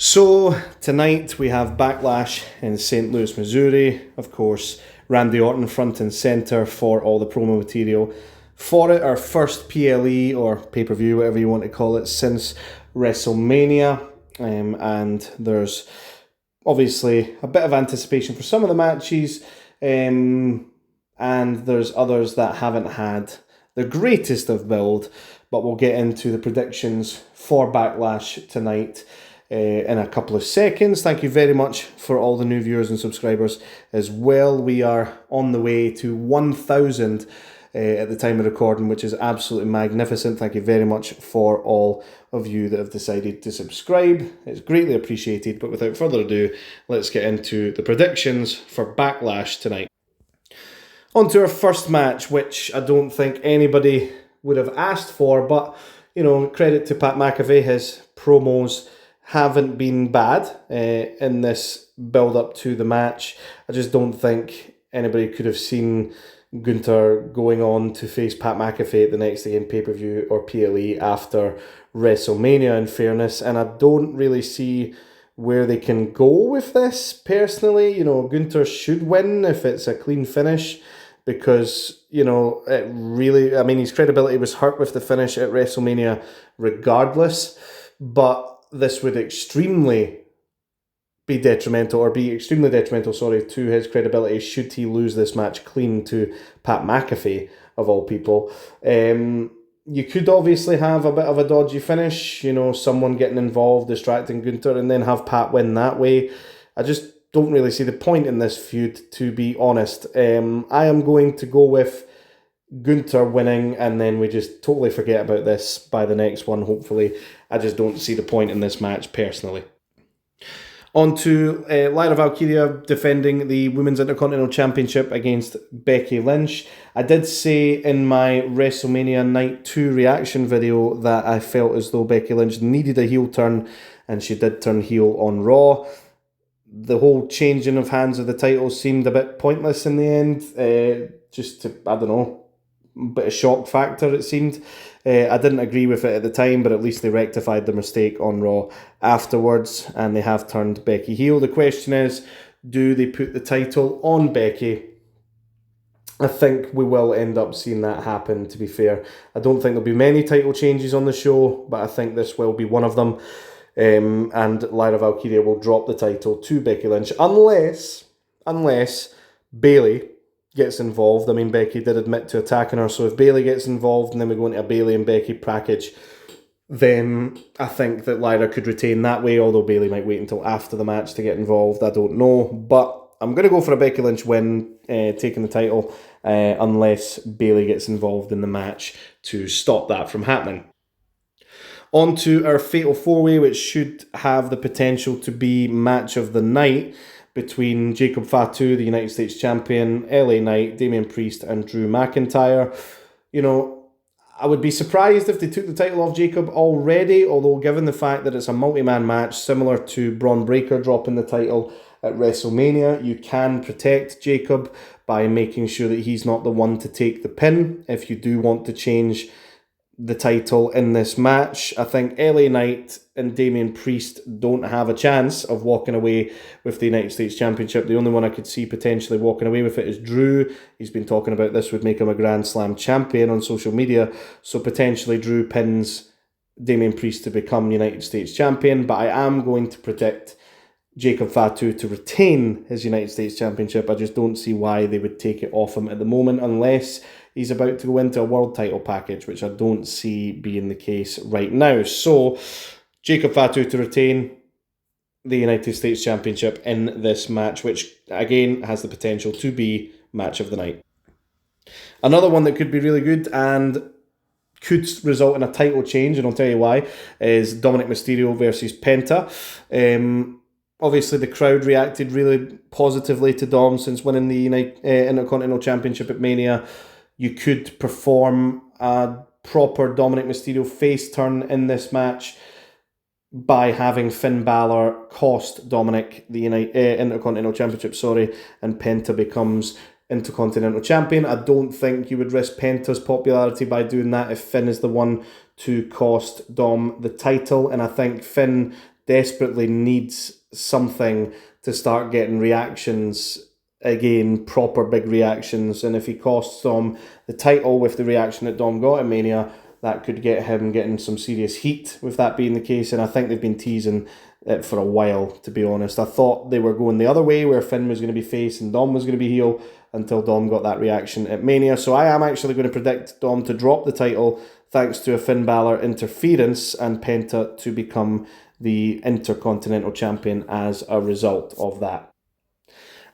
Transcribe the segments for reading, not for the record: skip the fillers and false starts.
So tonight we have Backlash in St. Louis, Missouri. Of course, Randy Orton front and centre for all the promo material for it. Our first PLE or pay-per-view, whatever you want to call it, since WrestleMania. And there's obviously a bit of anticipation for some of the matches. And there's others that haven't had the greatest of build. But we'll get into the predictions for Backlash tonight in a couple of seconds. Thank you very much for all the new viewers and subscribers as well. We are on the way to 1,000 at the time of recording, which is absolutely magnificent. Thank you very much for all of you that have decided to subscribe. It's greatly appreciated, but without further ado, let's get into the predictions for Backlash tonight. On to our first match, which I don't think anybody would have asked for, but, you know, credit to Pat McAfee, his promos haven't been bad in this build-up to the match. I just don't think anybody could have seen Gunther going on to face Pat McAfee at the next day in pay-per-view or PLE after WrestleMania, in fairness, and I don't really see where they can go with this, personally. You know, Gunther should win if it's a clean finish, because, you know, it really, I mean, his credibility was hurt with the finish at WrestleMania regardless, but this would be extremely detrimental to his credibility should he lose this match clean to Pat McAfee, of all people. You could obviously have a bit of a dodgy finish, you know, someone getting involved, distracting Gunther, and then have Pat win that way. I just don't really see the point in this feud, to be honest. I am going to go with Gunther winning, and then we just totally forget about this by the next one, hopefully. I just don't see the point in this match, personally. On to Lyra Valkyria defending the Women's Intercontinental Championship against Becky Lynch. I did say in my WrestleMania Night 2 reaction video that I felt as though Becky Lynch needed a heel turn, and she did turn heel on Raw. The whole changing of hands of the title seemed a bit pointless in the end. Just to, I don't know, bit of shock factor, it seemed. I didn't agree with it at the time, but at least they rectified the mistake on Raw afterwards, and they have turned Becky heel. The question is, do they put the title on Becky? I think we will end up seeing that happen, to be fair. I don't think there'll be many title changes on the show, but I think this will be one of them. And Lyra Valkyria will drop the title to Becky Lynch, unless Bayley gets involved. I mean, Becky did admit to attacking her, so if Bayley gets involved and then we go into a Bayley and Becky package, then I think that Lyra could retain that way, although Bayley might wait until after the match to get involved. I don't know, but I'm going to go for a Becky Lynch win, taking the title, unless Bayley gets involved in the match to stop that from happening. On to our Fatal 4-Way, which should have the potential to be match of the night, between Jacob Fatu, the United States Champion, LA Knight, Damian Priest, and Drew McIntyre. You know, I would be surprised if they took the title off Jacob already, although given the fact that it's a multi-man match, similar to Braun Breaker dropping the title at WrestleMania, you can protect Jacob by making sure that he's not the one to take the pin if you do want to change the title in this match. I think LA Knight and Damian Priest don't have a chance of walking away with the United States Championship. The only one I could see potentially walking away with it is Drew. He's been talking about this would make him a Grand Slam champion on social media, so potentially Drew pins Damian Priest to become United States Champion, but I am going to predict Jacob Fatu to retain his United States Championship. I just don't see why they would take it off him at the moment, unless he's about to go into a world title package, which I don't see being the case right now. So, Jacob Fatu to retain the United States Championship in this match, which, again, has the potential to be match of the night. Another one that could be really good and could result in a title change, and I'll tell you why, is Dominic Mysterio versus Penta. Obviously, the crowd reacted really positively to Dom since winning the Intercontinental Championship at Mania. You could perform a proper Dominic Mysterio face turn in this match by having Finn Balor cost Dominic the Intercontinental Championship, and Penta becomes Intercontinental Champion. I don't think you would risk Penta's popularity by doing that if Finn is the one to cost Dom the title, and I think Finn desperately needs something to start getting reactions again, proper big reactions. And if he costs Dom the title with the reaction that Dom got at Mania, that could get him getting some serious heat with that being the case. And I think they've been teasing it for a while, to be honest. I thought they were going the other way, where Finn was going to be face and Dom was going to be heel, until Dom got that reaction at Mania. So I am actually going to predict Dom to drop the title thanks to a Finn Balor interference, and Penta to become the Intercontinental Champion as a result of that.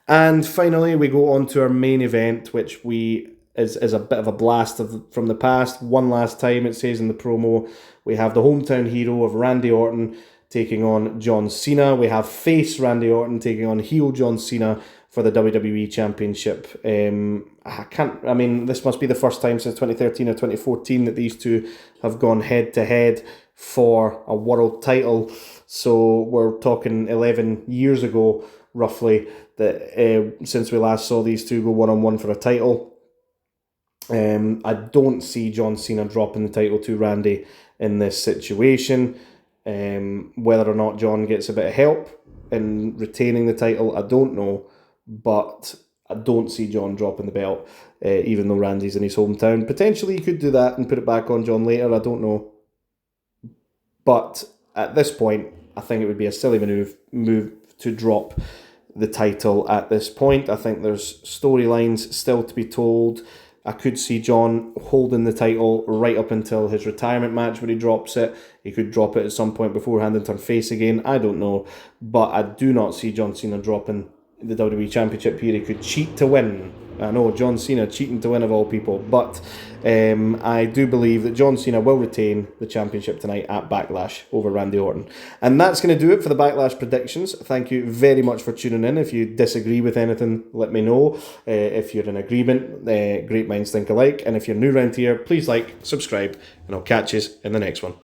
And finally, we go on to our main event, which is a bit of a blast from the past. One last time, it says in the promo, we have the hometown hero of Randy Orton taking on John Cena. We have face Randy Orton taking on heel John Cena for the WWE Championship. This must be the first time since 2013 or 2014 that these two have gone head to head for a world title. So we're talking 11 years ago, roughly, that since we last saw these two go one-on-one for a title. I don't see John Cena dropping the title to Randy in this situation. Whether or not John gets a bit of help in retaining the title, I don't know. But I don't see John dropping the belt, even though Randy's in his hometown. Potentially he could do that and put it back on John later, I don't know. But at this point, I think it would be a silly move to drop the title at this point. I think there's storylines still to be told. I could see John holding the title right up until his retirement match where he drops it. He could drop it at some point beforehand and turn face again. I don't know. But I do not see John Cena dropping the WWE Championship here. He could cheat to win. I know, John Cena cheating to win of all people. But I do believe that John Cena will retain the championship tonight at Backlash over Randy Orton. And that's going to do it for the Backlash predictions. Thank you very much for tuning in. If you disagree with anything, let me know. If you're in agreement, great minds think alike. And if you're new around here, please like, subscribe, and I'll catch you in the next one.